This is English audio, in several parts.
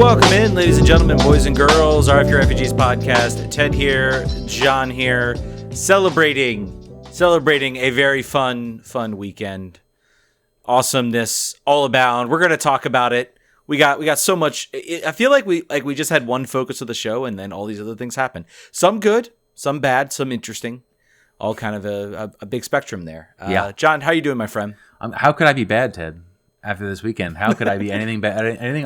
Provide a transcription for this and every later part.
Welcome in, ladies and gentlemen, boys and girls. RFK Refugees Podcast. Ted here, John here, celebrating a very fun weekend. Awesomeness all abound. We're gonna talk about it. We got so much. I feel like we just had one focus of the show, and then all these other things happen. Some good, some bad, some interesting. All kind of a big spectrum there. Yeah. John, how you doing, my friend? How could I be bad, Ted? After this weekend, how could I be anything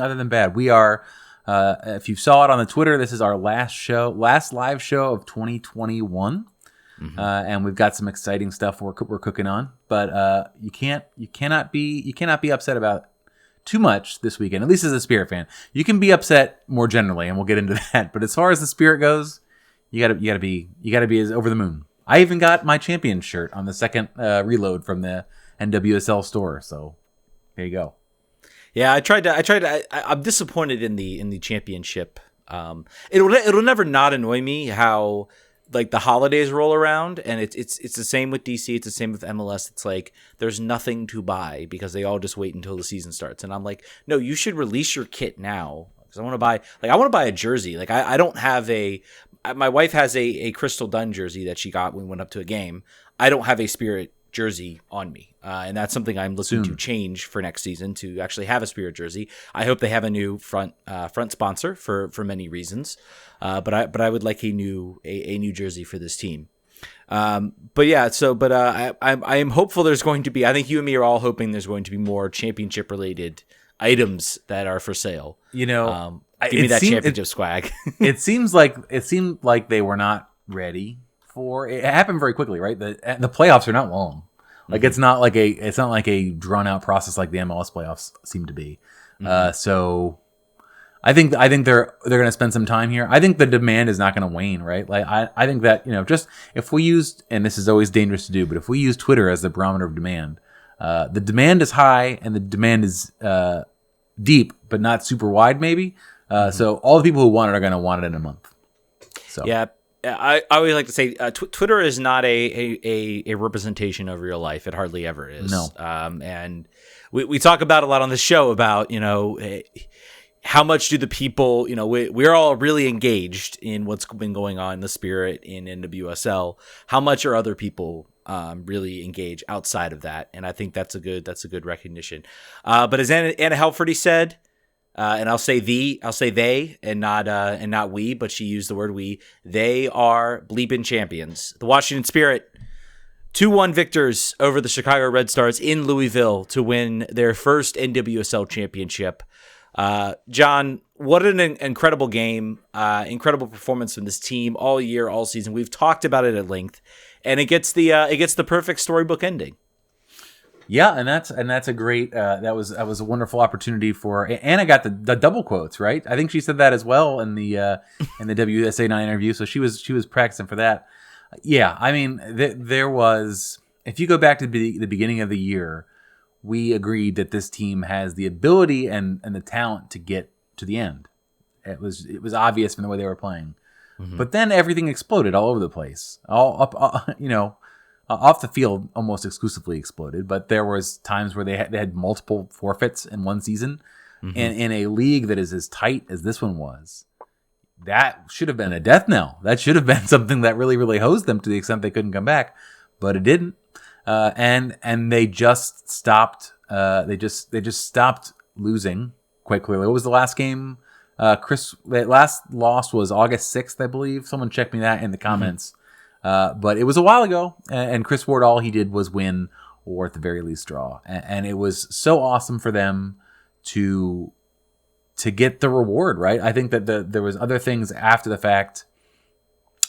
other than bad? We are, if you saw it on the Twitter, this is our last live show of 2021, and we've got some exciting stuff we're cooking on. But you cannot be upset about too much this weekend. At least as a Spirit fan, you can be upset more generally, and we'll get into that. But as far as the Spirit goes, you gotta be over the moon. I even got my champion shirt on the second reload from the NWSL store, so. There you go. Yeah, I'm disappointed in the championship. It'll never not annoy me how like the holidays roll around, and it's the same with DC. It's the same with MLS. It's like there's nothing to buy because they all just wait until the season starts. And I'm like, no, you should release your kit now because I want to buy a jersey. Like I don't have my wife has a Crystal Dunn jersey that she got when we went up to a game. I don't have a Spirit jersey on me, and that's something I'm looking to change for next season, to actually have a Spirit jersey. I hope they have a new front sponsor for many reasons, but I would like a new jersey for this team. I am hopeful there's going to be. I think you and me are all hoping there's going to be more championship related items that are for sale. You know, give me that championship swag. It seemed like they were not ready. It happened very quickly, right? The playoffs are not long. Like it's not like a drawn out process like the MLS playoffs seem to be. So I think they're going to spend some time here. I think the demand is not going to wane, right? Like I think that, just if we used, and this is always dangerous to do, but if we use Twitter as the barometer of demand, the demand is high and the demand is deep, but not super wide, maybe. So all the people who want it are going to want it in a month. So yeah. I always like to say Twitter is not a representation of real life. It hardly ever is. No. And we talk about a lot on the show about, how much do the people, we're all really engaged in what's been going on in the Spirit in NWSL. How much are other people really engaged outside of that? And I think that's a good recognition. But as Anna Heilferty said, and I'll say they and not we, but she used the word we. They are bleeping champions. The Washington Spirit, 2-1 victors over the Chicago Red Stars in Louisville to win their first NWSL championship. John, what an incredible game, incredible performance from this team all year, all season. We've talked about it at length, and it gets the perfect storybook ending. Yeah, and that's a great. That was a wonderful opportunity for Anna. Got the double quotes right. I think she said that as well in the WUSA 9 interview. So she was practicing for that. Yeah, I mean there was. If you go back to the beginning of the year, we agreed that this team has the ability and the talent to get to the end. It was obvious from the way they were playing, but then everything exploded all over the place. All up, off the field, almost exclusively exploded, but there was times where they had multiple forfeits in one season, and in a league that is as tight as this one was, that should have been a death knell. That should have been something that really, really hosed them to the extent they couldn't come back, but it didn't. And they just stopped. They just stopped losing quite clearly. What was the last game? The last loss was August 6th, I believe. Someone check me that in the comments. But it was a while ago, and Chris Ward, all he did was win, or at the very least draw. And it was so awesome for them to get the reward, right? I think that there was other things after the fact,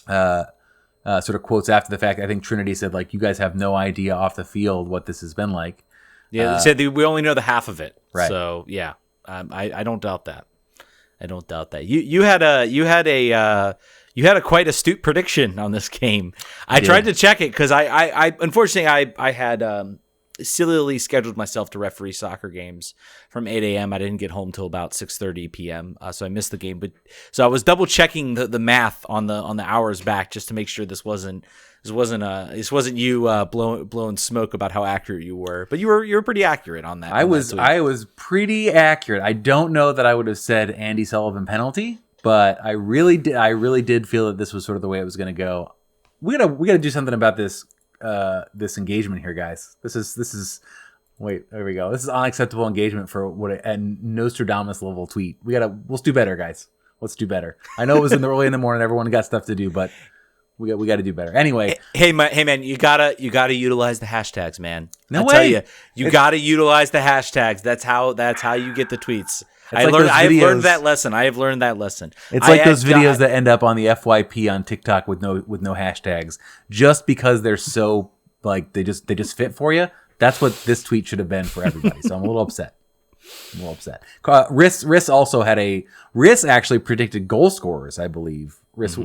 sort of quotes after the fact. I think Trinity said, like, you guys have no idea off the field what this has been like. Yeah, they said we only know the half of it. Right. So, yeah, I don't doubt that. You had a quite astute prediction on this game. I tried to check it because I unfortunately I had sillily scheduled myself to referee soccer games from 8 a.m. I didn't get home till about 6:30 p.m. So I missed the game. But so I was double checking the math on the hours back just to make sure this wasn't you blowing smoke about how accurate you were. But you were pretty accurate on that. I was pretty accurate. I don't know that I would have said Andy Sullivan penalty, but I really did feel that this was sort of the way it was going to go. We gotta do something about this engagement here, guys. This is wait, there we go. This is unacceptable engagement for what a Nostradamus level tweet. Let's do better, guys. Let's do better. I know it was early in the morning, everyone got stuff to do, but we got to do better. Anyway, hey man, you gotta utilize the hashtags, man. No I way. tell you gotta utilize the hashtags. That's how you get the tweets. I've learned that lesson. I have learned that lesson. It's like those videos that end up on the FYP on TikTok with no hashtags, just because they're so like they just fit for you. That's what this tweet should have been for everybody. So I'm a little upset. Riss also had Riss actually predicted goal scorers, I believe. Riss,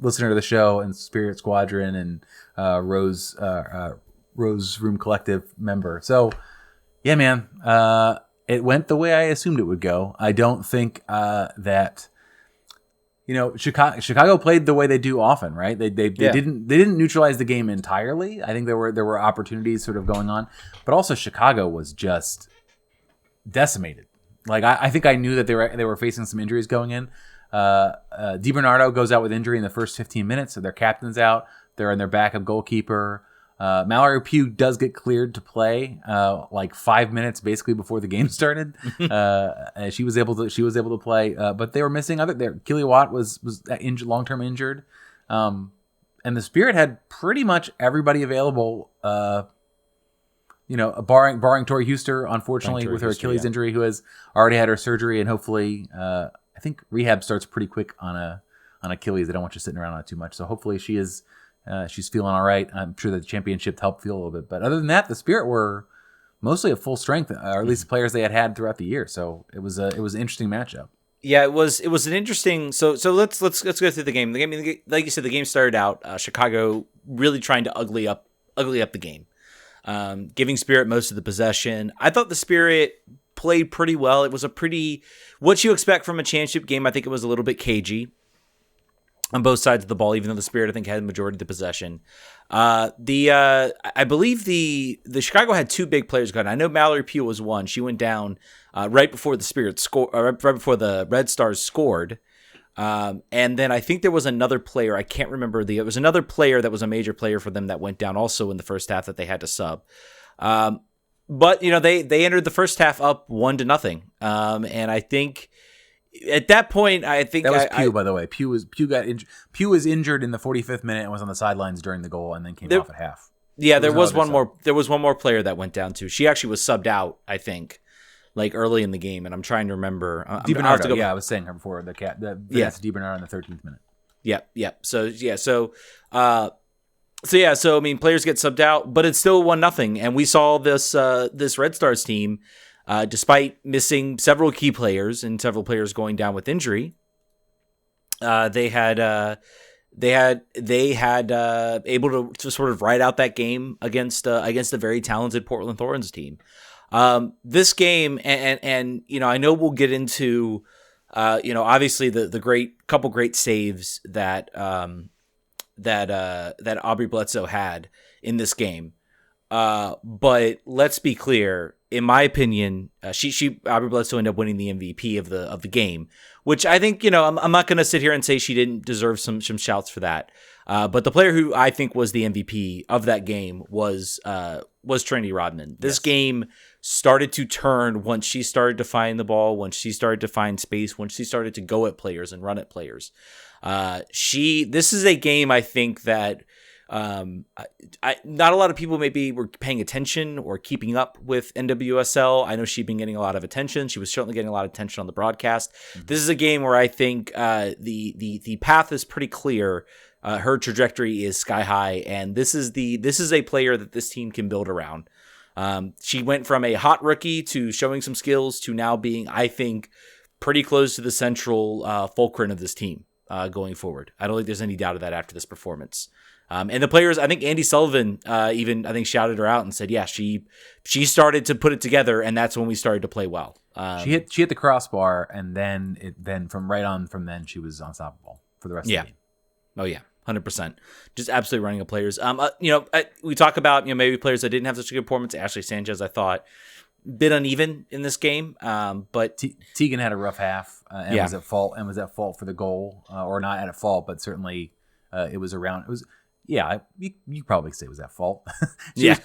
listener to the show and Spirit Squadron and Rose Room Collective member. So yeah, man. It went the way I assumed it would go. I don't think that Chicago played the way they do often, right? They didn't neutralize the game entirely. I think there were opportunities sort of going on, but also Chicago was just decimated. Like I think I knew that they were facing some injuries going in. DiBernardo goes out with injury in the first 15 minutes, so their captain's out. They're in their backup goalkeeper. Mallory Pugh does get cleared to play like 5 minutes basically before the game started. She was able to play, but they were missing other there. Keely Watt was long-term injured, and the Spirit had pretty much everybody available. Barring Tori Huster, unfortunately, with her Achilles injury, who has already had her surgery, and hopefully, I think rehab starts pretty quick on Achilles. They don't want you sitting around on it too much, so hopefully she's feeling all right. I'm sure the championship helped feel a little bit, but other than that, the Spirit were mostly at full strength, or at least the players they had throughout the year. So it was an interesting matchup. Yeah, it was an interesting. So let's go through the game. The game, like you said, the game started out Chicago really trying to ugly up the game, giving Spirit most of the possession. I thought the Spirit played pretty well. It was what you expect from a championship game. I think it was a little bit cagey on both sides of the ball, even though the Spirit, I think, had the majority of the possession. I believe the Chicago had two big players going. I know Mallory Pugh was one. She went down right before the Spirit scored, right before the Red Stars scored. And then I think there was another player. I can't remember it was another player that was a major player for them that went down also in the first half that they had to sub. But they entered the first half up 1-0. And I think at that point, I think that was Pugh, by the way. Pugh was injured in the 45th minute and was on the sidelines during the goal, and then came off at half. Yeah, there was one more. There was one more player that went down too. She actually was subbed out, I think, like early in the game, and I'm trying to remember. DiBernardo, I was saying her before DiBernardo in the 13th minute. Yep. So I mean, players get subbed out, but it's still 1-0, and we saw this Red Stars team. Despite missing several key players and several players going down with injury, they had able to sort of ride out that game against a very talented Portland Thorns team. This game, and I know we'll get into obviously the great saves that Aubrey Bledsoe had in this game. But let's be clear. In my opinion, Aubrey Bledsoe ended up winning the MVP of the game, which I think I'm not going to sit here and say she didn't deserve some shouts for that. But the player who I think was the MVP of that game was Trinity Rodman. This game started to turn once she started to find the ball, once she started to find space, once she started to go at players and run at players. This is a game I think that. Not a lot of people maybe were paying attention or keeping up with NWSL. I know she'd been getting a lot of attention. She was certainly getting a lot of attention on the broadcast. Mm-hmm. This is a game where I think the path is pretty clear. Her trajectory is sky high, and this is a player that this team can build around. She went from a hot rookie to showing some skills to now being, I think, pretty close to the central fulcrum of this team. going forward. I don't think there's any doubt of that after this performance. And the players, I think Andy Sullivan even I think shouted her out and said, yeah, she started to put it together, and that's when we started to play well. She hit the crossbar, and then from then she was unstoppable for the rest of the game. Oh yeah, 100%. Just absolutely running of players. We talk about maybe players that didn't have such a good performance. Ashley Sanchez, I thought, bit uneven in this game, but Tegan had a rough half and was at fault for the goal, or not at fault, but certainly it was around. It was. Yeah, you probably say it was at fault.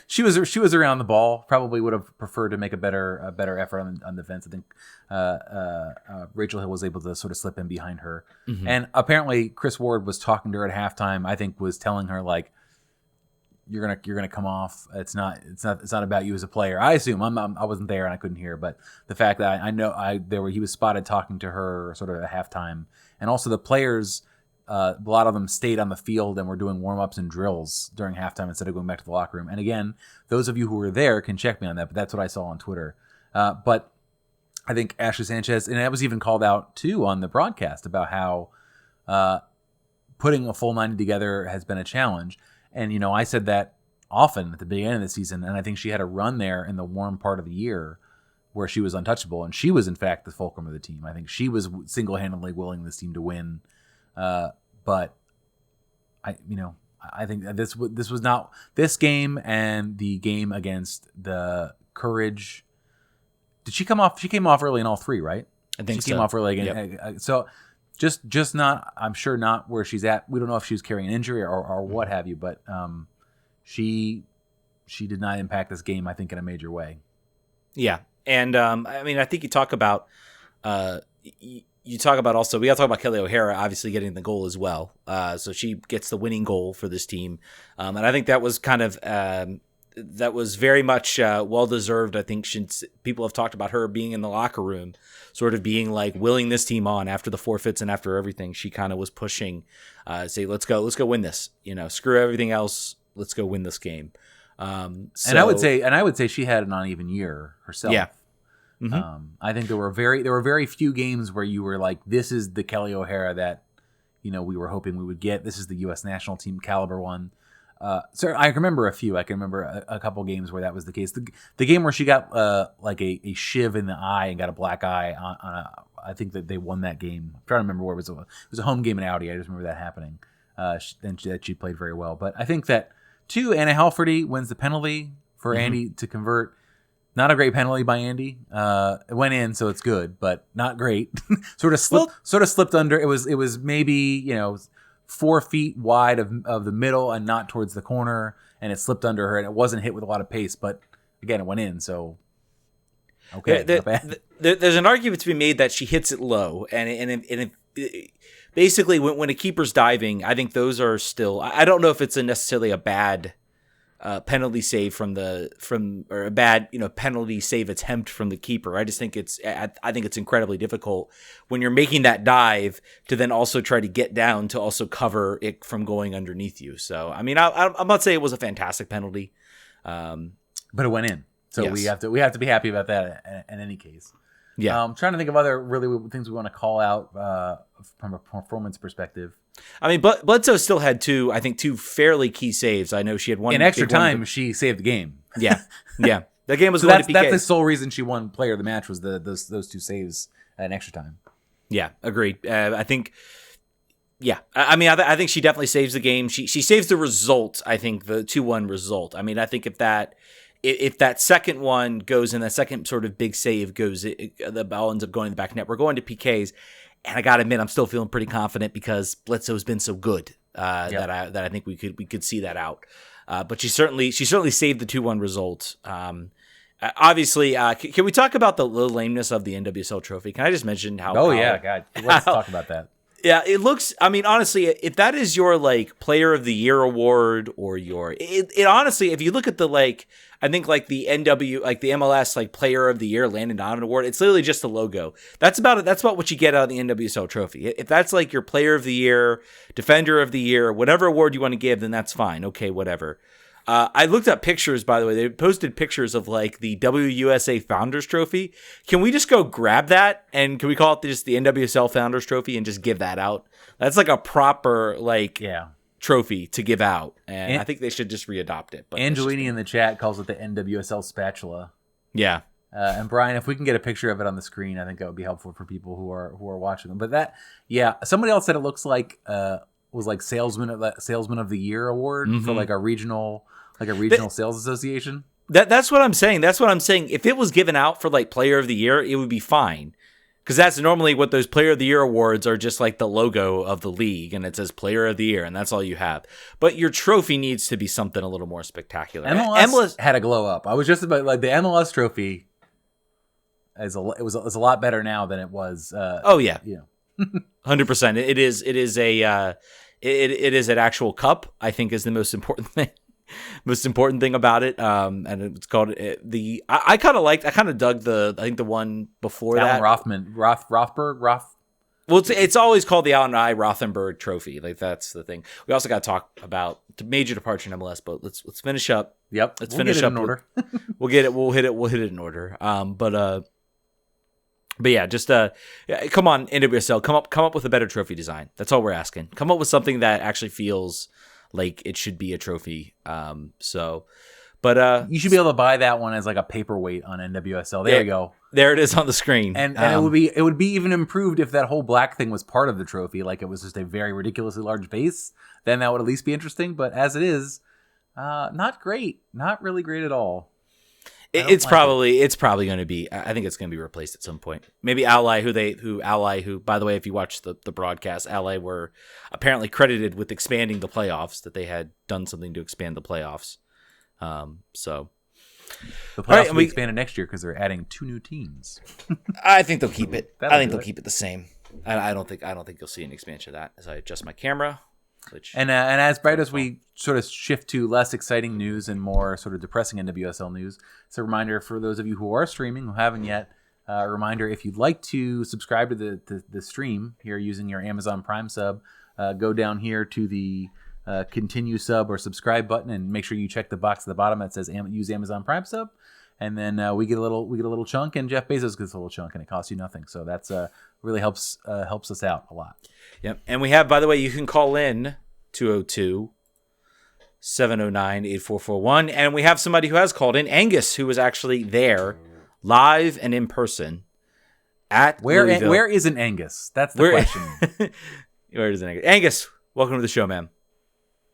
She was around the ball. Probably would have preferred to make a better effort on defense. I think Rachel Hill was able to sort of slip in behind her, and apparently Chris Ward was talking to her at halftime. I think was telling her like, "You're gonna come off. It's not about you as a player." I assume I wasn't there and I couldn't hear, but the fact that I know he was spotted talking to her sort of at halftime, and also the players. A lot of them stayed on the field and were doing warm-ups and drills during halftime instead of going back to the locker room. And again, those of you who were there can check me on that, but that's what I saw on Twitter. But I think Ashley Sanchez, and that was even called out too on the broadcast about how putting a full 90 together has been a challenge. And, I said that often at the beginning of the season, and I think she had a run there in the warm part of the year where she was untouchable, and she was, in fact, the fulcrum of the team. I think she was single-handedly willing this team to win. But I think that this was not this game, and the game against the Courage. Did she come off? She came off early in all three, right? I think she came off early again. Yep. So just not. I'm sure not where she's at. We don't know if she was carrying an injury or what have you, but she did not impact this game, I think, in a major way. Yeah, and I think you talk about. You talk about also, we got to talk about Kelly O'Hara obviously getting the goal as well. So she gets the winning goal for this team. And I think that was kind of, that was very much well-deserved. I think people have talked about her being in the locker room, sort of being like willing this team on after the forfeits and after everything. She kind of was pushing, say, let's go win this, screw everything else. Let's go win this game. And I would say she had an uneven year herself. Yeah. Mm-hmm. I think there were very few games where you were like, this is the Kelly O'Hara that, we were hoping we would get. This is the U.S. national team caliber one. So I remember a few. I can remember a couple games where that was the case. The game where she got like a shiv in the eye and got a black eye I think that they won that game. I'm trying to remember where it was. It was a home game in Audi. I just remember that happening. That she played very well. But I think that too, Anna Heilferty wins the penalty for Andy to convert. Not a great penalty by Andy. It went in, so it's good, but not great. sort of slipped under. It was maybe 4 feet wide of the middle and not towards the corner, and it slipped under her, and it wasn't hit with a lot of pace. But again, it went in, so okay. There's an argument to be made that she hits it low, and basically when a keeper's diving, I think those are still. I don't know if it's necessarily a bad. Penalty save or a bad penalty save attempt from the keeper. I just think I think it's incredibly difficult when you're making that dive to then also try to get down to also cover it from going underneath you. So I'm not saying it was a fantastic penalty, but it went in. So yes. we have to be happy about that in any case. Yeah, I'm trying to think of other really things we want to call out from a performance perspective. Bledsoe still had two fairly key saves. I know she had one in extra time. She saved the game. Yeah. That game was so going to PKs. That's the sole reason she won Player of the Match was those two saves in extra time. Yeah, agreed. I think. Yeah, I think she definitely saves the game. She saves the result. I think the 2-1 result. I think if that second one goes in, that second sort of big save goes, the ball ends up going to the back net. We're going to PKs. And I gotta admit, I'm still feeling pretty confident because Bledsoe's been so good that I think we could see that out. But she certainly saved the 2-1 result. Obviously, can we talk about the lameness of the NWSL trophy? Can I just mention how? Oh yeah, God, let's talk about that. Yeah, it looks. Honestly, if that is your Player of the Year award or it honestly, if you look at the I think the the MLS Player of the Year Landon Donovan Award, it's literally just the logo. That's about it. That's about what you get out of the NWSL trophy. If that's your Player of the Year, Defender of the Year, whatever award you want to give, then that's fine. Okay, whatever. I looked up pictures, by the way. They posted pictures of like the WUSA Founders Trophy. Can we just go grab that and can we call it just the NWSL Founders Trophy and just give that out? That's like a proper trophy to give out, and I think they should just readopt it. But Angelini in the chat calls it the NWSL spatula. Yeah. And Brian, if we can get a picture of it on the screen, I think that would be helpful for people who are watching them. But somebody else said it looks like was like salesman of the year award for like a regional sales association. That's what I'm saying. That's what I'm saying. If it was given out for like player of the year, it would be fine. Because that's normally what those player of the year awards are, just like the logo of the league and it says player of the year and that's all you have. But your trophy needs to be something a little more spectacular. MLS had a glow up. I was just about like the MLS trophy is a lot better now than it was. 100%. It is an actual cup, I think, is the most important thing. Most important thing about it, and it's called I kind of dug the one before Alan that. Rothberg. Well, it's always called the Alan I. Rothenberg Trophy. Like that's the thing. We also got to talk about the major departure in MLS, but let's finish up. Yep, let's finish up in order. We'll hit it in order. But yeah, just come on, NWSL, come up with a better trophy design. That's all we're asking. Come up with something that actually feels like it should be a trophy. You should be able to buy that one as like a paperweight on NWSL. There you go. There it is on the screen. And it would be even improved if that whole black thing was part of the trophy, like it was just a very ridiculously large base. Then that would at least be interesting. But as it is, not great. Not really great at all. It's probably going to be. I think it's going to be replaced at some point. Maybe Ally, who by the way, if you watch the broadcast, Ally were apparently credited with expanding the playoffs. That they had done something to expand the playoffs. So the playoffs will be expanded next year because they're adding 2 new teams. I think they'll keep it. They'll keep it the same. I don't think you'll see an expansion of that as I adjust my camera. And as bright as we sort of shift to less exciting news and more sort of depressing NWSL news, it's a reminder for those of you who are streaming, who haven't yet, a reminder if you'd like to subscribe to the stream here using your Amazon Prime sub, go down here to the continue sub or subscribe button and make sure you check the box at the bottom that says use Amazon Prime sub. And then we get a little chunk, and Jeff Bezos gets a little chunk, and it costs you nothing. So that's really helps us out a lot. Yep. And we have, by the way, you can call in 202-709-8441, and we have somebody who has called in, Angus, who was actually there live and in person at Louisville. Where isn't Angus? That's the question. Where is Angus? Angus, welcome to the show, man.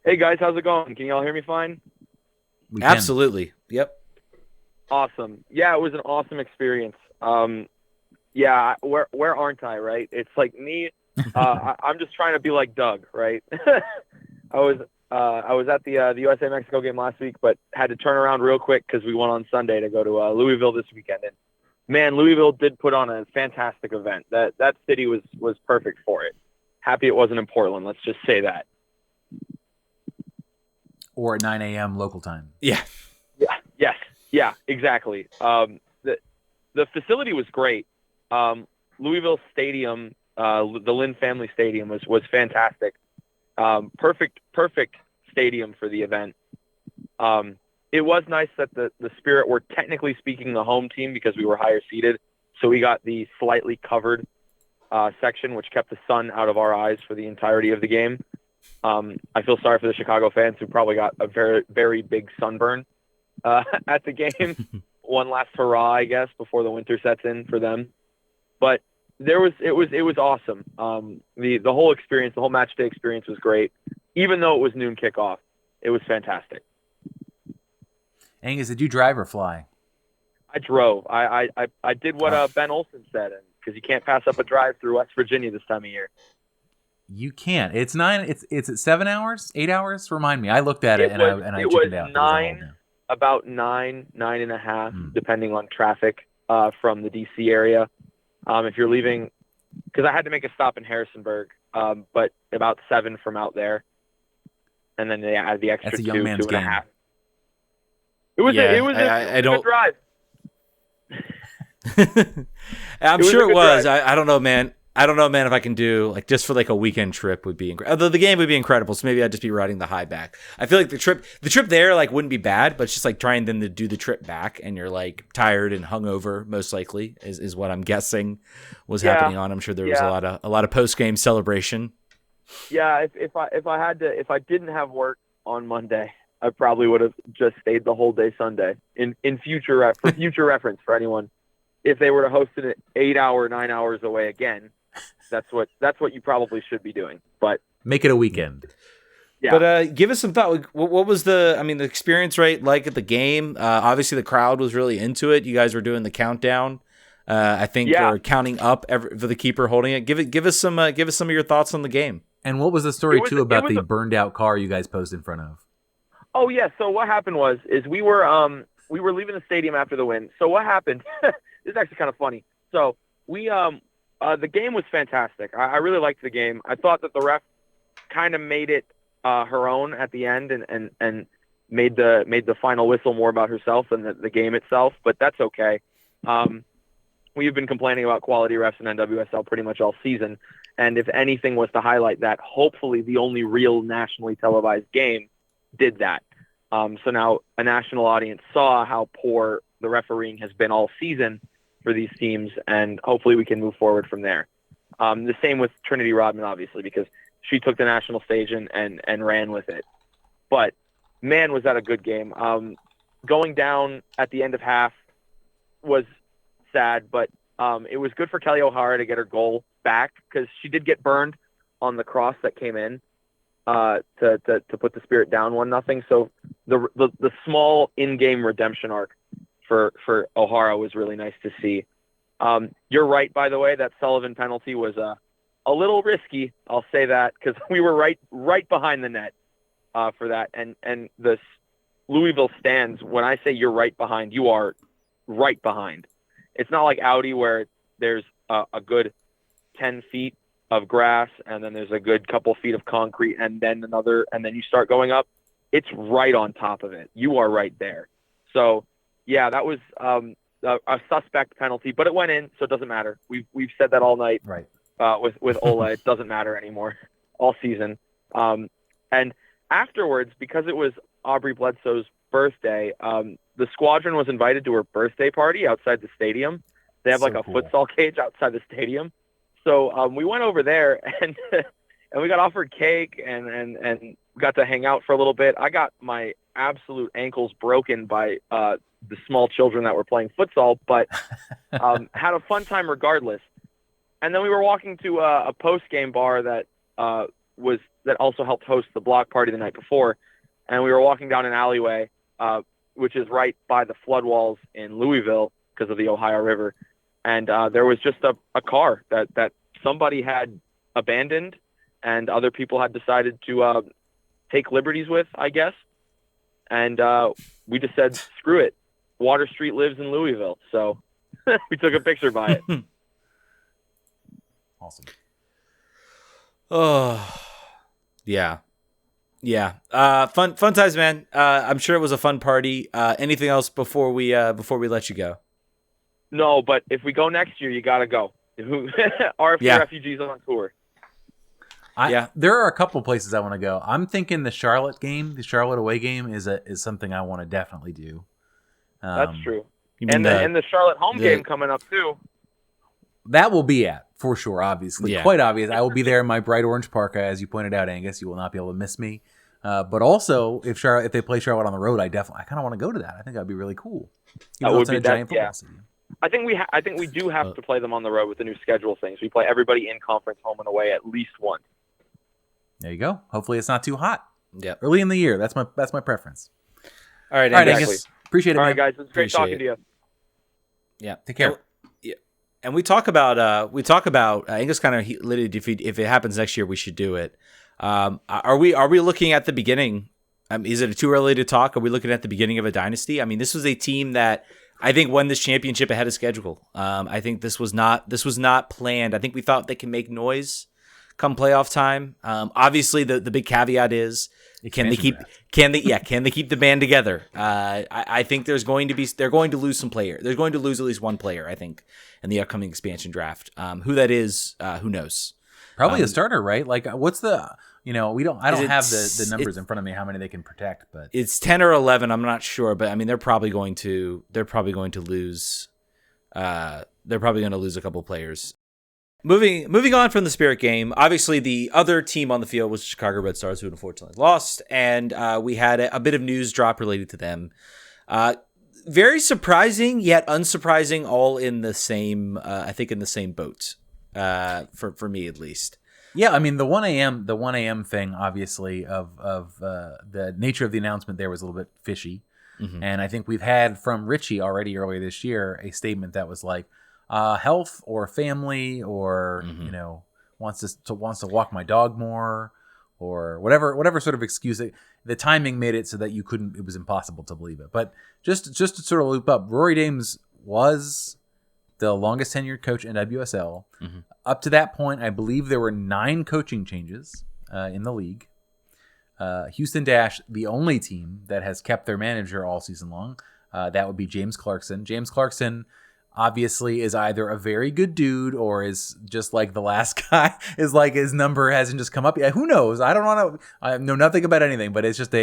Hey guys, how's it going? Can y'all hear me fine? We can. Absolutely. Yep. Awesome. Yeah, it was an awesome experience. Where aren't I, right? It's like me. I'm just trying to be like Doug, right? I was at the USA Mexico game last week, but had to turn around real quick because we went on Sunday to go to Louisville this weekend. And man, Louisville did put on a fantastic event. That city was perfect for it. Happy it wasn't in Portland. Let's just say that. Or at 9 a.m. local time. Yeah. Yeah. Yes. Yeah. Exactly. The facility was great. Louisville Stadium, the Lynn Family Stadium was fantastic. Perfect stadium for the event. It was nice that the Spirit were technically speaking the home team because we were higher seated. So we got the slightly covered section, which kept the sun out of our eyes for the entirety of the game. I feel sorry for the Chicago fans who probably got a very, very big sunburn at the game. One last hurrah, I guess, before the winter sets in for them. But it was awesome. The whole experience, the whole match day experience was great. Even though it was noon kickoff, it was fantastic. Angus, did you drive or fly? I drove. I did what Ben Olsen said, because you can't pass up a drive through West Virginia this time of year. You can't. It's 9. It's at 7 hours, 8 hours. Remind me. I looked at it and I chickened out. About 9.5, depending on traffic from the DC area. If you're leaving, because I had to make a stop in Harrisonburg, but about 7 from out there, and then they add the extra 2.5. It was a good drive. I'm sure it was. I don't know, man. I don't know, man, if I can do like just for like a weekend trip would be incredible. Although the game would be incredible, so maybe I'd just be riding the high back. I feel like the trip there like wouldn't be bad, but it's just like trying then to do the trip back, and you're like tired and hungover. Most likely is what I'm guessing was happening on. I'm sure there was a lot of post game celebration. Yeah, if I didn't have work on Monday, I probably would have just stayed the whole day Sunday. For future reference for anyone, if they were to host it 9 hours away again. That's what you probably should be doing, but make it a weekend. Yeah. But give us some thought. What was the experience like at the game? Obviously, the crowd was really into it. You guys were doing the countdown. I think or counting up for the keeper holding it. Give us some of your thoughts on the game. And what was the story too about the burned out car you guys posed in front of? Oh yeah. So what happened is we were leaving the stadium after the win. So what happened? This is actually kind of funny. So we the game was fantastic. I really liked the game. I thought that the ref kind of made it her own at the end and made the final whistle more about herself than the game itself, but that's okay. We've been complaining about quality refs in NWSL pretty much all season, and if anything was to highlight that, hopefully the only real nationally televised game did that. So now a national audience saw how poor the refereeing has been all season for these teams, and hopefully we can move forward from there. The same with Trinity Rodman, obviously, because she took the national stage and ran with it. But, man, was that a good game. Going down at the end of half was sad, but it was good for Kelly O'Hara to get her goal back, because she did get burned on the cross that came in to put the Spirit down 1-0. So the small in-game redemption arc for O'Hara was really nice to see. You're right, by the way, that Sullivan penalty was a little risky. I'll say that, because we were right behind the net for that. And the Louisville stands, when I say you're right behind, you are right behind. It's not like Audi where there's a good 10 feet of grass and then there's a good couple feet of concrete and then another, and then you start going up. It's right on top of it. You are right there. So, yeah, that was a suspect penalty, but it went in, so it doesn't matter. We've said that all night, right? With Ola, it doesn't matter anymore all season. And afterwards, because it was Aubrey Bledsoe's birthday, the squadron was invited to her birthday party outside the stadium. They have a futsal cage outside the stadium, so we went over there and and we got offered cake and got to hang out for a little bit. I got my absolute ankles broken by the small children that were playing futsal, but had a fun time regardless. And then we were walking to a post-game bar that also helped host the block party the night before, and we were walking down an alleyway, which is right by the flood walls in Louisville because of the Ohio River, and there was just a car that somebody had abandoned, and other people had decided to take liberties with, I guess. And we just said, screw it. Water Street lives in Louisville. So we took a picture by it. Awesome. Oh, yeah. Yeah. Fun times, man. I'm sure it was a fun party. Anything else before we let you go? No, but if we go next year, you got to go. RFK Refugees on tour. There are a couple places I want to go. I'm thinking the Charlotte away game is something I want to definitely do. That's true. And the Charlotte home game coming up too. That will be at, for sure, obviously. Yeah. Quite obvious. I will be there in my bright orange parka, as you pointed out, Angus. You will not be able to miss me. But also, if they play Charlotte on the road, I kind of want to go to that. I think that would be really cool. That would be a giant football stadium. I think we do have to play them on the road with the new schedule things. We play everybody in conference home and away at least once. There you go. Hopefully it's not too hot. Yeah. Early in the year. That's my preference. All right, Angus. Appreciate it, man. All right, guys. It's great talking to you. Yeah. Take care. And we talk about Angus kind of lit it. If it happens next year, we should do it. Are we looking at the beginning? Is it too early to talk? Are we looking at the beginning of a dynasty? I mean, this was a team that I think won this championship ahead of schedule. I think this was not planned. I think we thought they can make noise come playoff time. Obviously, the big caveat is can they keep the band together? I think they're going to lose some player. They're going to lose at least one player, I think, in the upcoming expansion draft. Who that is, who knows? Probably a starter, right? Like, what's the I don't have the numbers in front of me how many they can protect, but it's 10 or 11. I'm not sure, but I mean they're probably going to lose. They're probably going to lose a couple players. Moving on from the Spirit game, obviously the other team on the field was the Chicago Red Stars, who unfortunately lost, and we had a bit of news drop related to them. Very surprising, yet unsurprising, all in the same, I think, in the same boat, for me at least. Yeah, I mean the 1 a.m. thing, obviously, of the nature of the announcement there was a little bit fishy, and I think we've had from Richie already earlier this year a statement that was like, health or family or wants to walk my dog more or whatever sort of excuse. The timing made it so that it was impossible to believe it. But just to sort of loop up, Rory Dames was the longest tenured coach in WSL. Up to that point, I believe there were 9 coaching changes in the league. Houston Dash, the only team that has kept their manager all season long. That would be James Clarkson. James Clarkson obviously is either a very good dude or is just like the last guy, is like his number hasn't just come up yet. Who knows? I don't want to. I know nothing about anything, but it's just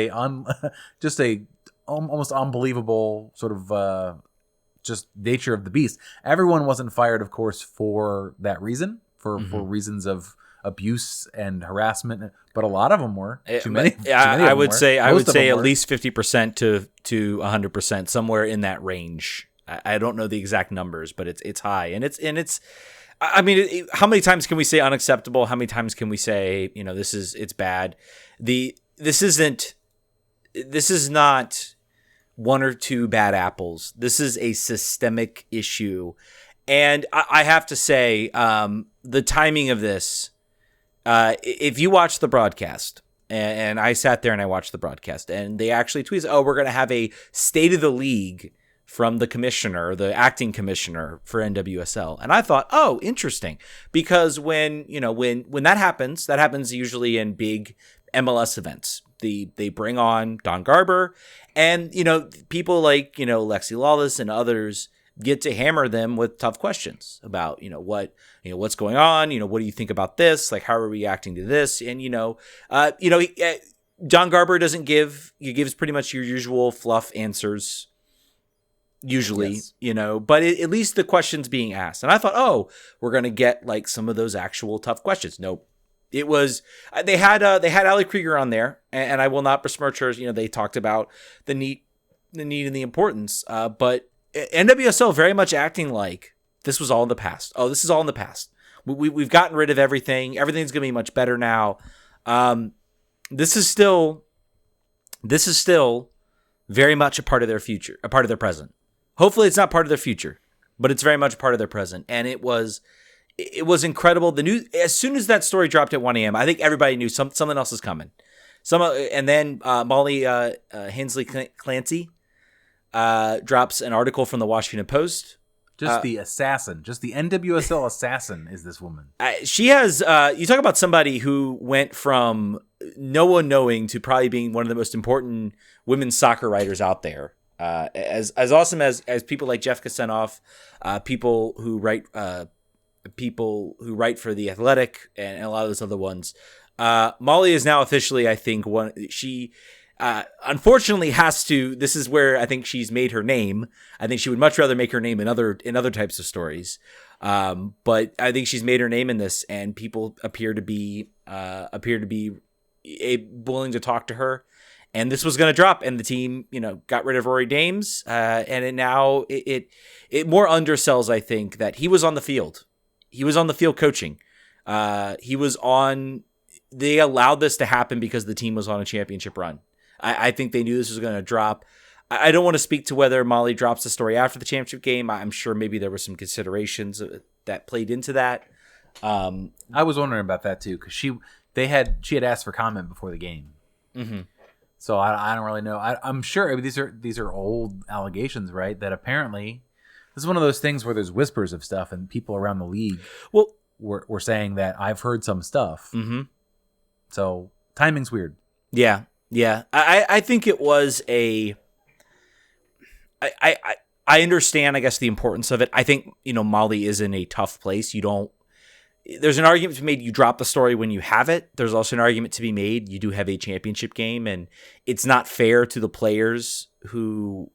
almost unbelievable sort of just nature of the beast. Everyone wasn't fired, of course, for that reason, for reasons of abuse and harassment, but a lot of them were. Too many. I would say at least 50% to 100%, somewhere in that range. I don't know the exact numbers, but it's high, and it's. I mean, how many times can we say unacceptable? How many times can we say it's bad? This is not one or two bad apples. This is a systemic issue, and I have to say the timing of this. If you watch the broadcast, and I sat there and I watched the broadcast, and they actually tweeted, "Oh, we're going to have a State of the League from the commissioner, the acting commissioner for NWSL." And I thought, oh, interesting, because when that happens usually in big MLS events. They bring on Don Garber, and people like Lexi Lawless and others get to hammer them with tough questions about what's going on, what do you think about this, like how are we reacting to this, and Don Garber he gives pretty much your usual fluff answers. Usually, yes. But at least the questions being asked. And I thought, oh, we're going to get like some of those actual tough questions. Nope. It was, they had Ali Krieger on there, and I will not besmirch her. They talked about the need and the importance, but NWSL very much acting like this was all in the past. Oh, this is all in the past. We've gotten rid of everything. Everything's going to be much better now. This is still very much a part of their future, a part of their present. Hopefully it's not part of their future, but it's very much part of their present. And it was incredible. The news, as soon as that story dropped at 1 a.m., I think everybody knew something else is coming. And then Molly Hensley Clancy drops an article from the Washington Post. Just the assassin, just the NWSL assassin is this woman. She has, you talk about somebody who went from no one knowing to probably being one of the most important women's soccer writers out there. As awesome as people like Jeff Kasenoff, people who write for The Athletic and a lot of those other ones. Molly is now officially, I think, she unfortunately has to. This is where I think she's made her name. I think she would much rather make her name in other types of stories. But I think she's made her name in this, and people appear to be willing to talk to her. And this was going to drop, and the team, got rid of Rory Dames, and it more undersells, I think, that he was on the field. He was on the field coaching. They allowed this to happen because the team was on a championship run. I think they knew this was going to drop. I don't want to speak to whether Molly drops the story after the championship game. I'm sure maybe there were some considerations that played into that. I was wondering about that too, because she had asked for comment before the game. Mm-hmm. So I don't really know. I'm sure these are old allegations, right? That apparently this is one of those things where there's whispers of stuff and people around the league. Well, were saying that I've heard some stuff. Mm-hmm. So timing's weird. Yeah. I think it was I understand, I guess, the importance of it. I think, Mali is in a tough place. There's an argument to be made, you drop the story when you have it. There's also an argument to be made, you do have a championship game, and it's not fair to the players who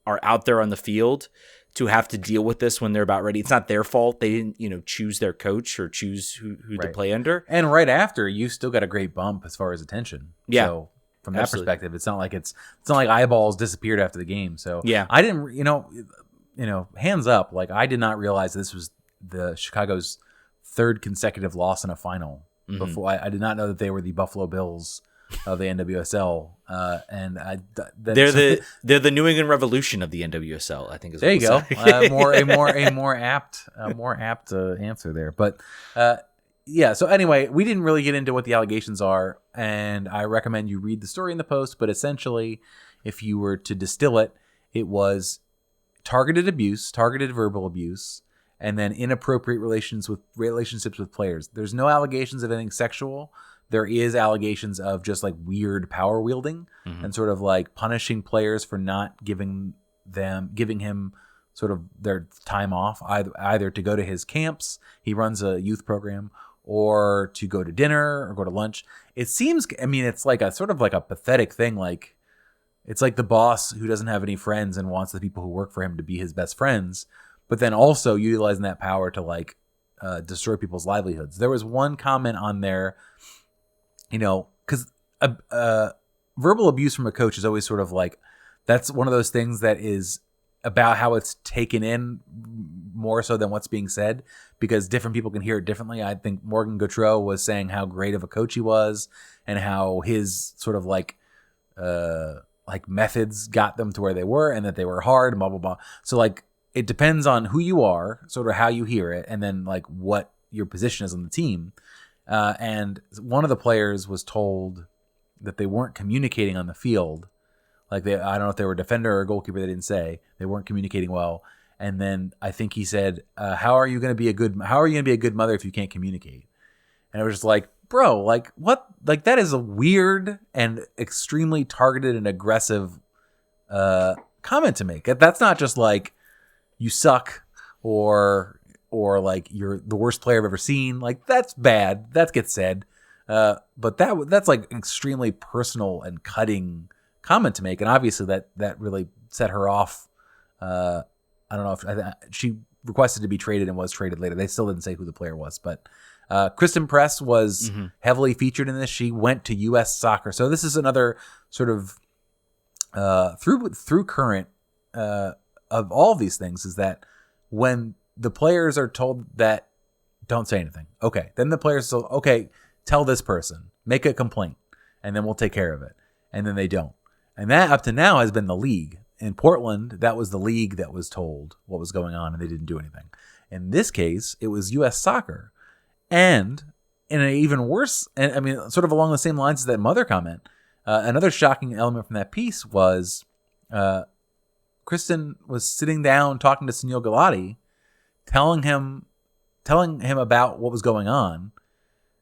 are out there on the field to have to deal with this when they're about ready. It's not their fault. They didn't, choose their coach or choose who to play under. And right after, you still got a great bump as far as attention. Yeah. So from that perspective, it's not like eyeballs disappeared after the game. So yeah, I didn't, hands up. Like, I did not realize this was the Chicago's third consecutive loss in a final. Mm-hmm. Before I did not know that they were the Buffalo Bills of the NWSL, and they're the New England Revolution of the NWSL. I think is there you go. A more apt answer there. But yeah. So anyway, we didn't really get into what the allegations are, and I recommend you read the story in the Post. But essentially, if you were to distill it, it was targeted abuse, targeted verbal abuse, and then inappropriate relationships with players. There's no allegations of anything sexual. There is allegations of just like weird power wielding and sort of like punishing players for not giving him sort of their time off, either to go to his camps. He runs a youth program, or to go to dinner or go to lunch. It seems, it's like a sort of like a pathetic thing. Like, it's like the boss who doesn't have any friends and wants the people who work for him to be his best friends, but then also utilizing that power to like destroy people's livelihoods. There was one comment on there, because verbal abuse from a coach is always sort of like, that's one of those things that is about how it's taken in more so than what's being said, because different people can hear it differently. I think Morgan Gautreau was saying how great of a coach he was and how his sort of like methods got them to where they were and that they were hard and blah, blah, blah. So like, it depends on who you are, sort of how you hear it, and then like what your position is on the team. And one of the players was told that they weren't communicating on the field. Like, I don't know if they were a defender or a goalkeeper, they didn't say. They weren't communicating well. And then I think he said, how are you going to be a good mother if you can't communicate? And it was just like, bro, like what? Like, that is a weird and extremely targeted and aggressive comment to make. That's not just like, you suck or like you're the worst player I've ever seen. Like, that's bad. That gets said. But that's like an extremely personal and cutting comment to make. And obviously that really set her off. I don't know if she requested to be traded and was traded later. They still didn't say who the player was, but Kristen Press was heavily featured in this. She went to U.S. Soccer. So this is another sort of through current of all of these things, is that when the players are told that don't say anything, okay, then the players say, okay, tell this person, make a complaint, and then we'll take care of it. And then they don't. And that up to now has been the league. In Portland, that was the league that was told what was going on and they didn't do anything. In this case, it was U.S. Soccer. And in an even worse, and sort of along the same lines as that mother comment, another shocking element from that piece was Kristen was sitting down talking to Sunil Gulati, telling him about what was going on.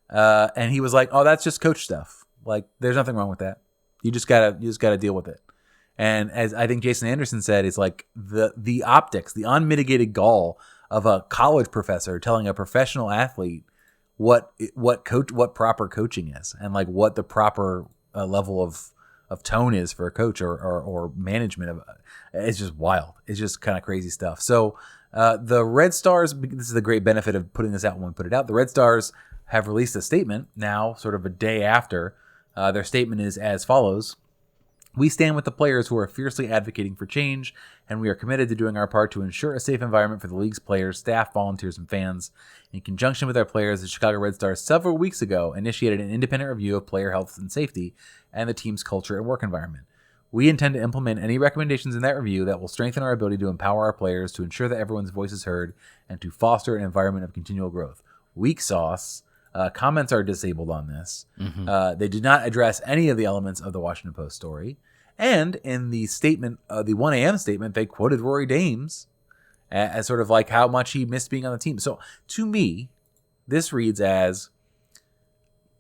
And he was like, oh, that's just coach stuff. Like, there's nothing wrong with that. You just gotta deal with it. And as I think Jason Anderson said, it's like the optics, the unmitigated gall of a college professor telling a professional athlete what proper coaching is, and like what the proper level of tone is for a coach or management of. It's just wild. It's just kind of crazy stuff. So the Red Stars, this is the great benefit of putting this out when we put it out. The Red Stars have released a statement now, sort of a day after. Their statement is as follows. We stand with the players who are fiercely advocating for change, and we are committed to doing our part to ensure a safe environment for the league's players, staff, volunteers, and fans. In conjunction with our players, the Chicago Red Stars several weeks ago initiated an independent review of player health and safety and the team's culture and work environment. We intend to implement any recommendations in that review that will strengthen our ability to empower our players, to ensure that everyone's voice is heard, and to foster an environment of continual growth. Weak sauce. Comments are disabled on this. They did not address any of the elements of the Washington Post story. And in the statement, the 1 a.m. statement, they quoted Rory Dames as sort of like how much he missed being on the team. So to me, This reads as,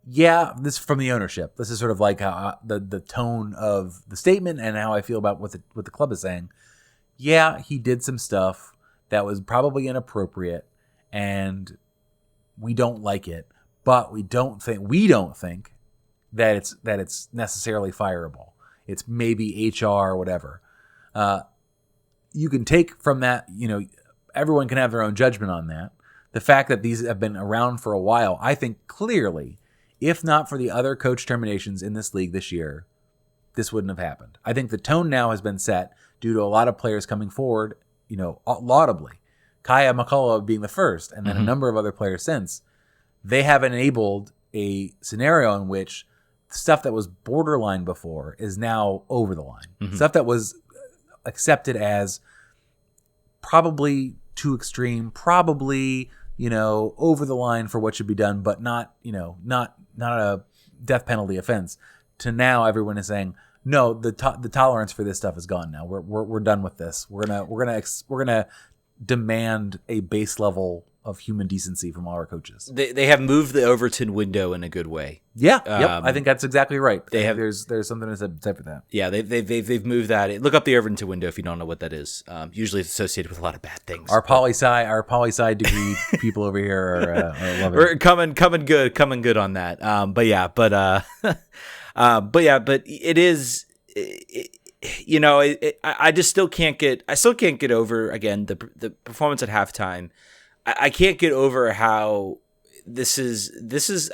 yeah, this from the ownership. This is sort of like how the tone of the statement and how I feel about what the club is saying. Yeah, he did some stuff that was probably inappropriate, and we don't like it, but we don't think that it's necessarily fireable. It's maybe HR or whatever. You can take from that, everyone can have their own judgment on that. The fact that these have been around for a while, I think clearly, if not for the other coach terminations in this league this year, this wouldn't have happened. I think the tone now has been set due to a lot of players coming forward, laudably. Kaya McCullough being the first, and then a number of other players since. They have enabled a scenario in which stuff that was borderline before is now over the line. Mm-hmm. Stuff that was accepted as probably too extreme, probably, over the line for what should be done, but not a death penalty offense. To now everyone is saying, no, the tolerance for this stuff is gone now. We're done with this. We're gonna demand a base level of human decency from all our coaches. They have moved the Overton window in a good way. Yeah, yep. I think that's exactly right. There's something to say for that. Yeah, they've moved that. Look up the Overton window if you don't know what that is. Usually it's associated with a lot of bad things. Our poli-sci degree people over here are loving it. We're coming good on that. But it is. I just still can't get over again the performance at halftime. I can't get over how this is.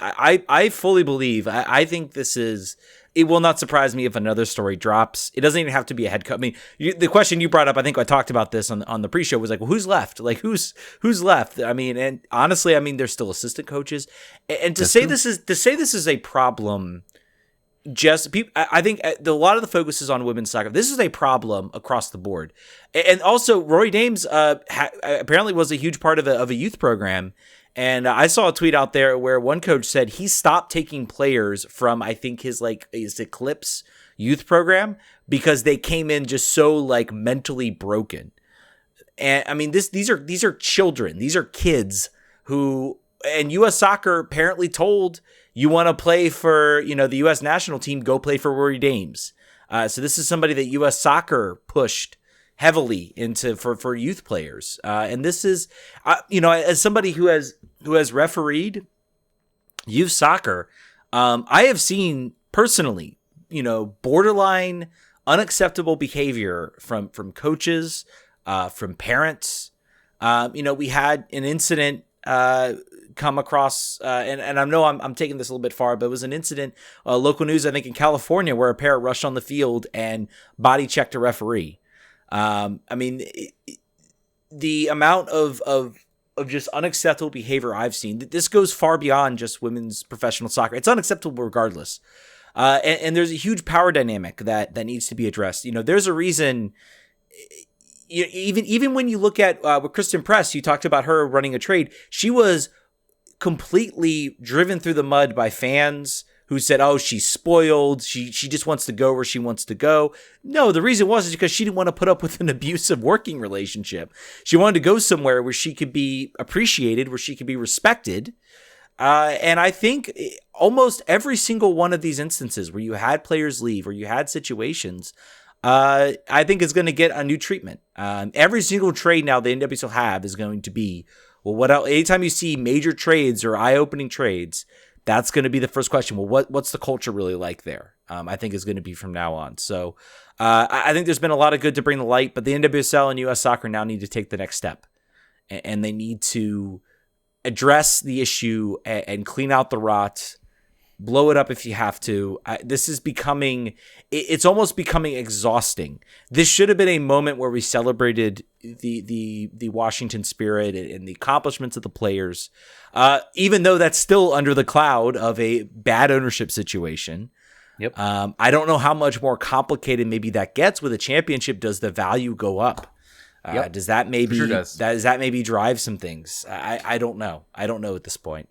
I fully believe. I think this is. It will not surprise me if another story drops. It doesn't even have to be a head coach. I mean, the question you brought up, I think I talked about this on the pre-show, was like, well, who's left? Like, who's left? I mean, and honestly, there's still assistant coaches, and to say this is a problem. I think a lot of the focus is on women's soccer. This is a problem across the board, and also Rory Dames apparently was a huge part of a youth program. And I saw a tweet out there where one coach said he stopped taking players from, I think his Eclipse youth program because they came in just so mentally broken. And I mean, these are children, these are kids who, and U.S. Soccer apparently told, you want to play for, the U.S. national team, go play for Rory Dames. So this is somebody that U.S. Soccer pushed heavily into for youth players. And this is, as somebody who has refereed youth soccer, I have seen personally, borderline unacceptable behavior from coaches, from parents. We had an incident come across, and I know I'm taking this a little bit far, but it was an incident, local news, I think in California, where a parent rushed on the field and body checked a referee. The amount of just unacceptable behavior I've seen, this goes far beyond just women's professional soccer. It's unacceptable regardless. And there's a huge power dynamic that needs to be addressed. There's a reason. Even when you look at with Kristen Press, you talked about her running a trade. She was completely driven through the mud by fans who said, "Oh, she's spoiled. She just wants to go where she wants to go." No, the reason was because she didn't want to put up with an abusive working relationship. She wanted to go somewhere where she could be appreciated, where she could be respected. And I think almost every single one of these instances where you had players leave, or you had situations, I think is going to get a new treatment. Every single trade now the NWSL will have is going to be, well, what else? Anytime you see major trades or eye-opening trades, that's going to be the first question. Well, what's the culture really like there? I think is going to be from now on. So I think there's been a lot of good to bring to light, but the NWSL and U.S. Soccer now need to take the next step, and they need to address the issue and clean out the rot. Blow it up if you have to. This is it's almost becoming exhausting. This should have been a moment where we celebrated the Washington spirit and the accomplishments of the players, even though that's still under the cloud of a bad ownership situation. Yep. I don't know how much more complicated maybe that gets with a championship. Does the value go up? Yep. Does that maybe sure does that maybe drive some things? I don't know. I don't know at this point.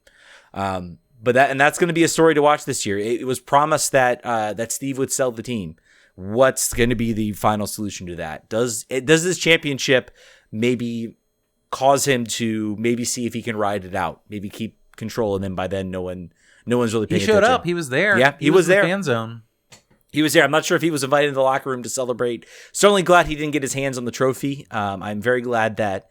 But that's going to be a story to watch this year. It was promised that Steve would sell the team. What's going to be the final solution to that? Does this championship maybe cause him to maybe see if he can ride it out? Maybe keep control, and then by then no one's really paying He showed attention. up. He was there. Yeah, he was in the there. fan zone. He was there. I'm not sure if he was invited to the locker room to celebrate. Certainly glad he didn't get his hands on the trophy. I'm very glad that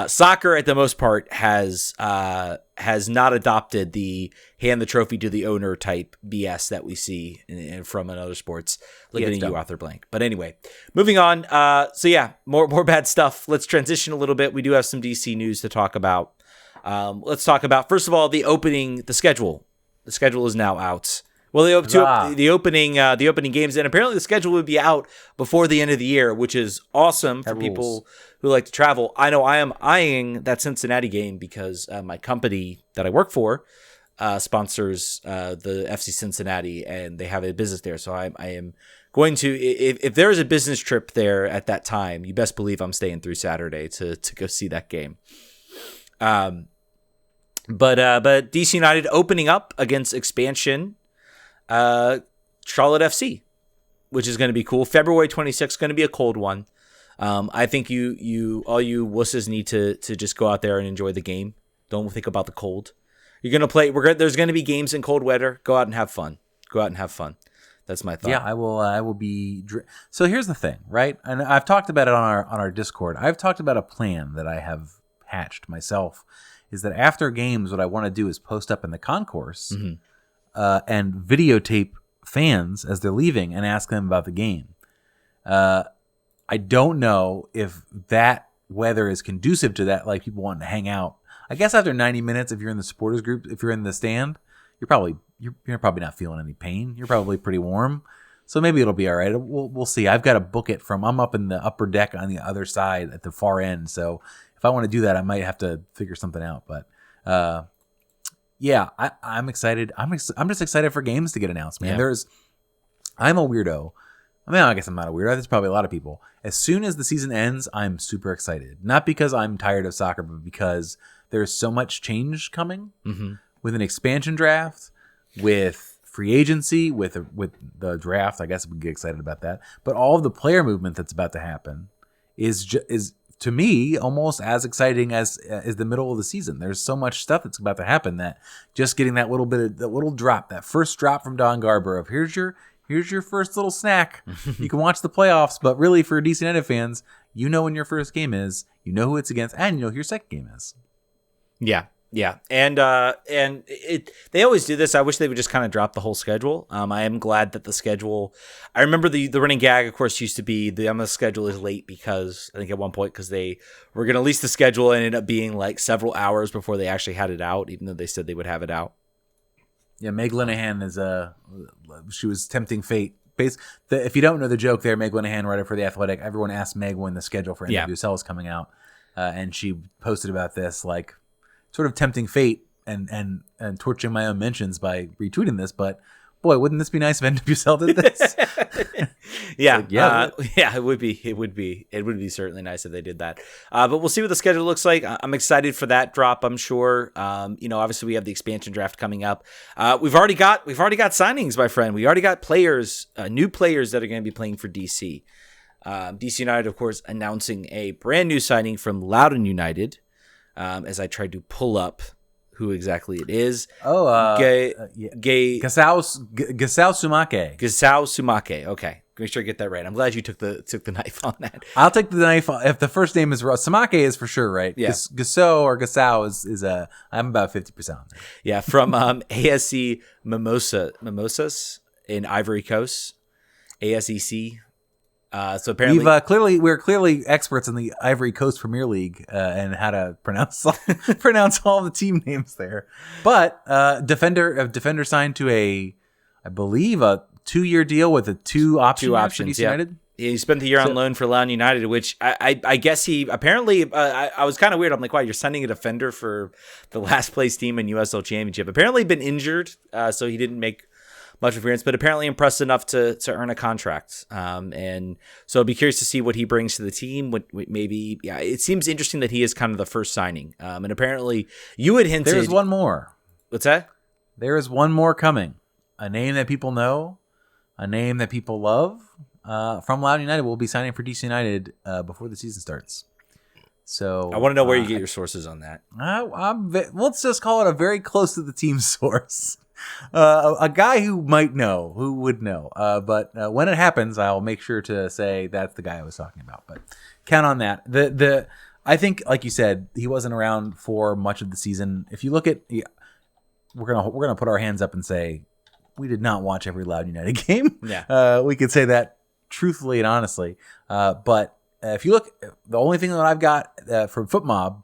soccer, at the most part, has not adopted the hand the trophy to the owner type BS that we see from in other sports. Looking at you, author blank. But anyway, moving on. So yeah, more bad stuff. Let's transition a little bit. We do have some DC news to talk about. Let's talk about, first of all, the schedule. The schedule is now out. Well, the opening games, and apparently the schedule would be out before the end of the year, which is awesome for people who like to travel. I know I am eyeing that Cincinnati game because my company that I work for sponsors the FC Cincinnati, and they have a business there. So I am going to, if there is a business trip there at that time, you best believe I'm staying through Saturday to go see that game. But DC United opening up against expansion. Charlotte FC, which is going to be cool. February 26th, going to be a cold one. I think all you wusses need to just go out there and enjoy the game. Don't think about the cold. You're going to play. There's going to be games in cold weather. Go out and have fun. That's my thought. Yeah, I will be. So here's the thing, right? And I've talked about it on our Discord. I've talked about a plan that I have hatched myself. Is that after games, what I want to do is post up in the concourse. Mm-hmm. And videotape fans as they're leaving and ask them about the game. I don't know if that weather is conducive to that, like people wanting to hang out. I guess after 90 minutes, if you're in the supporters group, if you're in the stand, you're probably not feeling any pain. You're probably pretty warm. So maybe it'll be all right. We'll see. I've got to book it I'm up in the upper deck on the other side at the far end. So if I want to do that, I might have to figure something out. But yeah, I'm excited. I'm just excited for games to get announced, man. Yeah. I'm a weirdo. I mean, I guess I'm not a weirdo. There's probably a lot of people. As soon as the season ends, I'm super excited. Not because I'm tired of soccer, but because there's so much change coming with an expansion draft, with free agency, with the draft. I guess we can get excited about that. But all of the player movement that's about to happen is to me, almost as exciting as the middle of the season. There's so much stuff that's about to happen that just getting that little drop, that first drop from Don Garber of here's your first little snack. You can watch the playoffs, but really for DC United fans, you know when your first game is, you know who it's against, and you know who your second game is. Yeah. Yeah, and they always do this. I wish they would just kind of drop the whole schedule. I am glad that the schedule. I remember the running gag, of course, used to be the MLS schedule is late because I think at one point because they were going to release the schedule and it ended up being like several hours before they actually had it out, even though they said they would have it out. Yeah, Meg Linehan she was tempting fate. If you don't know the joke there, Meg Linehan, writer for The Athletic, everyone asked Meg when the schedule for NWSL is coming out, and she posted about this like. Sort of tempting fate and torching my own mentions by retweeting this, but boy, wouldn't this be nice if NWSL did this? It would be certainly nice if they did that. But we'll see what the schedule looks like. I'm excited for that drop. I'm sure. Obviously we have the expansion draft coming up. We've already got signings, my friend. We already got players, new players that are going to be playing for DC. DC United, of course, announcing a brand new signing from Loudoun United. As I tried to pull up who exactly it is. Gasao Sumake. Gasao Sumake. Okay, make sure I get that right. I'm glad you took the knife on that. I'll take the knife if the first name is Sumake is for sure right. Yeah. Gasao is I'm about 50% on there. Yeah, from ASC Mimosas in Ivory Coast. ASEC. So apparently we're clearly experts in the Ivory Coast Premier League and how to pronounce all the team names there. But defender signed to I believe a 2-year deal with two options for DC United. Yeah, he spent the year on loan for Loudoun United, which I guess he apparently. I was kind of weird. I'm like, wow, you're signing a defender for the last place team in USL Championship. Apparently, been injured, so he didn't make much appearance, but apparently impressed enough to earn a contract. And so I'll be curious to see what he brings to the team. Maybe, it seems interesting that he is kind of the first signing. And apparently you had hinted. There's one more. What's that? There is one more coming. A name that people know, a name that people love, from Loudoun United will be signing for DC United before the season starts. So I want to know where you get your sources on that. Let's just call it a very close to the team source. A guy who would know. But when it happens, I'll make sure to say that's the guy I was talking about. But count on that. I think, like you said, he wasn't around for much of the season. If you look at, we're gonna put our hands up and say we did not watch every Loudoun United game. Yeah, we could say that truthfully and honestly. But if you look, the only thing that I've got from FootMob,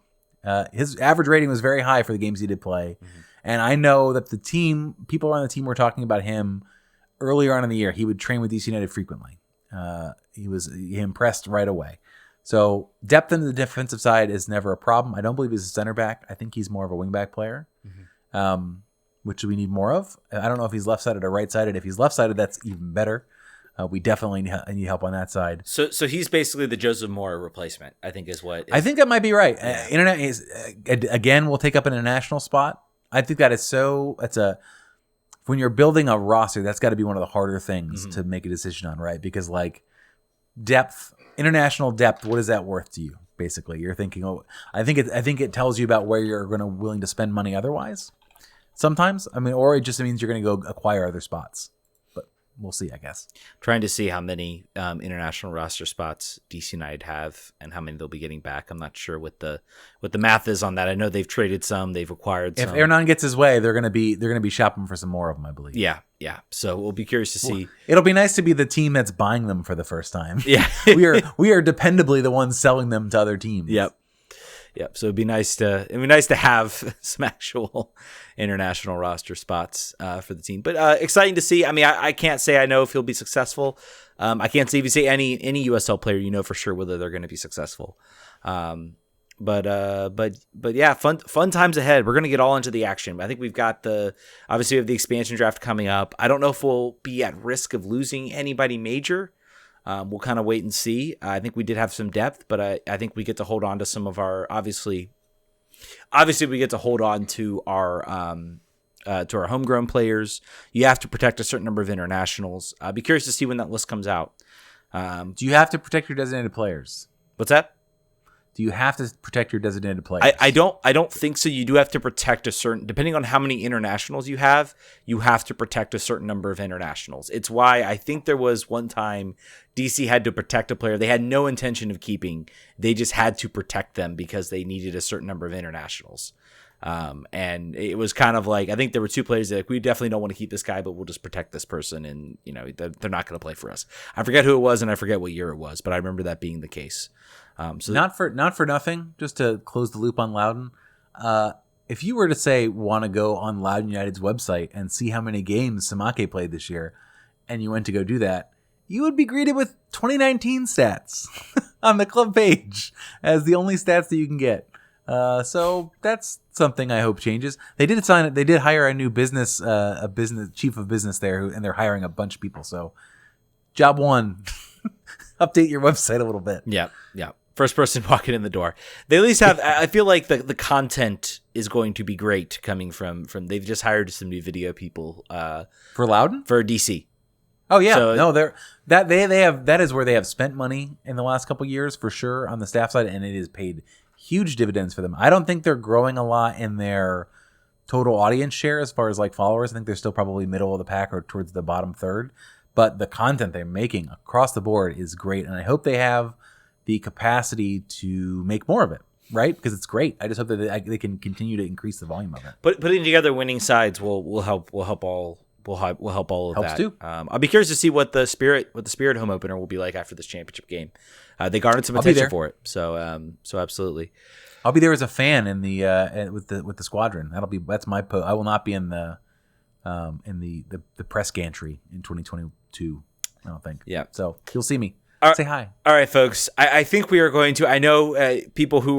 his average rating was very high for the games he did play. Mm-hmm. And I know that people on the team were talking about him earlier on in the year. He would train with DC United frequently. He impressed right away. So depth in the defensive side is never a problem. I don't believe he's a center back. I think he's more of a wingback player, which we need more of. I don't know if he's left-sided or right-sided. If he's left-sided, that's even better. We definitely need help on that side. So he's basically the Joseph Mora replacement, I think is what. I think that might be right. Yeah. Internet is again. We'll take up an international spot. I think that is so. When you're building a roster, that's got to be one of the harder things to make a decision on, right? Because like depth, international depth, what is that worth to you? Basically, you're thinking, oh, I think it tells you about where you're willing to spend money otherwise. Sometimes, or it just means you're going to go acquire other spots. We'll see, I guess. Trying to see how many international roster spots DC United have and how many they'll be getting back. I'm not sure what the math is on that. I know they've traded some, they've acquired some. If Hernan gets his way, they're gonna be shopping for some more of them, I believe. Yeah. So we'll be curious to see. It'll be nice to be the team that's buying them for the first time. Yeah, we are dependably the ones selling them to other teams. Yep. So it'd be nice to have some actual international roster spots for the team. But exciting to see. I can't say I know if he'll be successful. I can't say if you say any USL player for sure whether they're going to be successful. But yeah, fun times ahead. We're going to get all into the action. I think we've got obviously we have the expansion draft coming up. I don't know if we'll be at risk of losing anybody major. We'll kind of wait and see. I think we did have some depth, but I think we get to hold on to some of our obviously we get to hold on to our homegrown players. You have to protect a certain number of internationals. I'd be curious to see when that list comes out. Do you have to protect your designated players? What's that? Do you have to protect your designated players? I don't think so. You do have to protect depending on how many internationals you have to protect a certain number of internationals. It's why I think there was one time DC had to protect a player they had no intention of keeping. They just had to protect them because they needed a certain number of internationals. And it was kind of like, I think there were two players that like, we definitely don't want to keep this guy, but we'll just protect this person. And they're not going to play for us. I forget who it was and I forget what year it was, but I remember that being the case. So not for nothing, just to close the loop on Loudoun. If you were to say want to go on Loudoun United's website and see how many games Samake played this year, and you went to go do that, you would be greeted with 2019 stats on the club page as the only stats that you can get. So that's something I hope changes. They did hire a new business chief of business there, and they're hiring a bunch of people. So job one, update your website a little bit. Yeah. First person walking in the door. They at least have. I feel like the content is going to be great coming from. They've just hired some new video people for Loudoun for DC. Oh yeah, so, no, that is where they have spent money in the last couple of years for sure on the staff side, and it has paid huge dividends for them. I don't think they're growing a lot in their total audience share as far as like followers. I think they're still probably middle of the pack or towards the bottom third. But the content they're making across the board is great, and I hope they have the capacity to make more of it, right? Because it's great. I just hope that they can continue to increase the volume of it. But putting together winning sides will help all of Helps that too. I'll be curious to see what the Spirit home opener will be like after this championship game. They garnered some attention for it, so absolutely. I'll be there as a fan in the with the squadron. That's my post. I will not be in the press gantry in 2022. I don't think. Yeah. So you'll see me. Say hi. All right, folks. I think we are going to. I know people who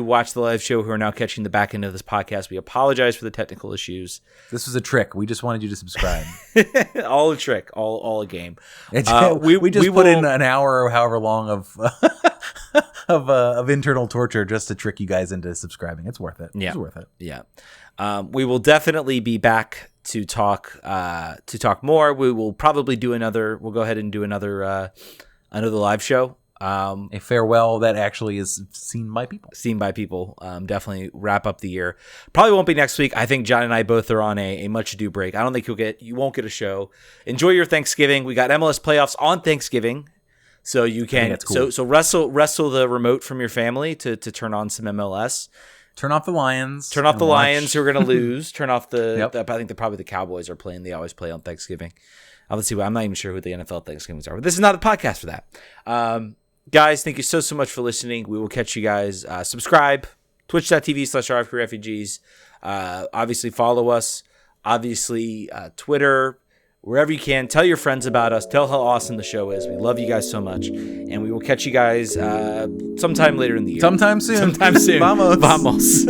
watch the live show who are now catching the back end of this podcast. We apologize for the technical issues. This was a trick. We just wanted you to subscribe. All a trick. All a game. We just put in an hour or however long of internal torture just to trick you guys into subscribing. It's worth it. Yeah. It's worth it. Yeah. We will definitely be back to talk more. We will probably do another. We'll go ahead and do another live show A farewell that actually is seen by people. Definitely wrap up the year. Probably won't be next week. I think John and I both are on a much ado break. I don't think you won't get a show. Enjoy your Thanksgiving. We got MLS playoffs on Thanksgiving, so you can cool. so wrestle the remote from your family to turn on some MLS. Turn off the Lions. Turn off the Lions who are going to lose. Turn off Yep. I think probably the Cowboys are playing. They always play on Thanksgiving. Let's see. I'm not even sure who the NFL Thanksgivings are. But this is not a podcast for that. Guys, thank you so much for listening. We will catch you guys. Subscribe, twitch.tv/RFK Refugees. Obviously, follow us. Obviously, Twitter, wherever you can. Tell your friends about us. Tell how awesome the show is. We love you guys so much. And we will catch you guys sometime later in the year. Sometime soon. Vamos.